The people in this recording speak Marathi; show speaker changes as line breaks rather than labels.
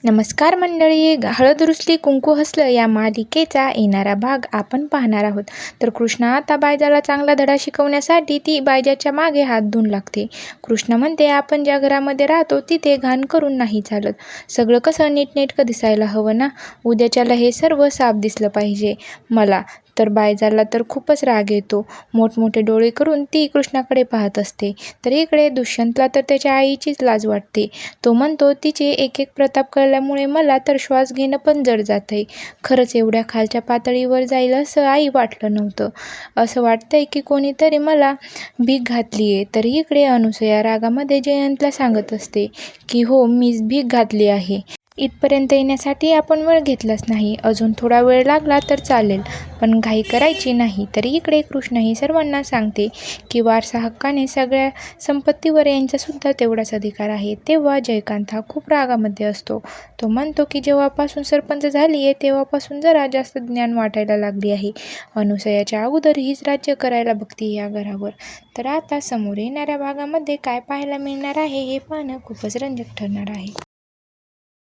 नमस्कार मंडळी, हळद रुसली कुंकू हसलं या मालिकेचा येणारा भाग आपण पाहणार आहोत. तर कृष्णा आता बायजाला चांगला धडा शिकवण्यासाठी ती बायजाच्या मागे हात धुवून लागते. कृष्णा म्हणते, आपण ज्या घरामध्ये राहतो तिथे घाण करून नाही चालत. सगळं कसं नीटनेटकं दिसायला हवं ना. उद्याच्याला हे सर्व साफ दिसलं पाहिजे मला. तर बायजाला तर खूपच राग येतो. मोठमोठे डोळे करून ती कृष्णाकडे पाहत असते. तर इकडे दुष्यंतला तर त्याच्या आईचीच लाज वाटते. तो म्हणतो, तिचे एक एक प्रताप कळल्यामुळे मला तर श्वास घेणं पण जड जातंय. खरंच एवढ्या खालच्या पातळीवर जाईल असं आई वाटलं नव्हतं. असं वाटतंय की कोणीतरी मला भीक घातली आहे. तर इकडे अनुसया रागामध्ये जयंतला सांगत असते की हो, मीच भीक घातली आहे. इथपर्यंत येण्यासाठी आपण वेळ घेतलाच नाही. अजून थोडा वेळ लागला तर चालेल, पण घाई करायची नाही. तर इकडे कृष्णही सर्वांना सांगते की वारसा हक्काने सगळ्या संपत्तीवर यांचासुद्धा तेवढाच अधिकार आहे. तेव्हा जयकांत हा खूप रागामध्ये असतो. तो म्हणतो की जेव्हापासून सरपंच झाली आहे तेव्हापासून जरा जास्त ज्ञान वाटायला लागली आहे. अनुसयाच्या अगोदर हीच राज्य करायला बघते या घरावर. तर आता समोर येणाऱ्या भागामध्ये काय पाहायला मिळणार आहे हे पाहणं खूपच रंजक ठरणार आहे.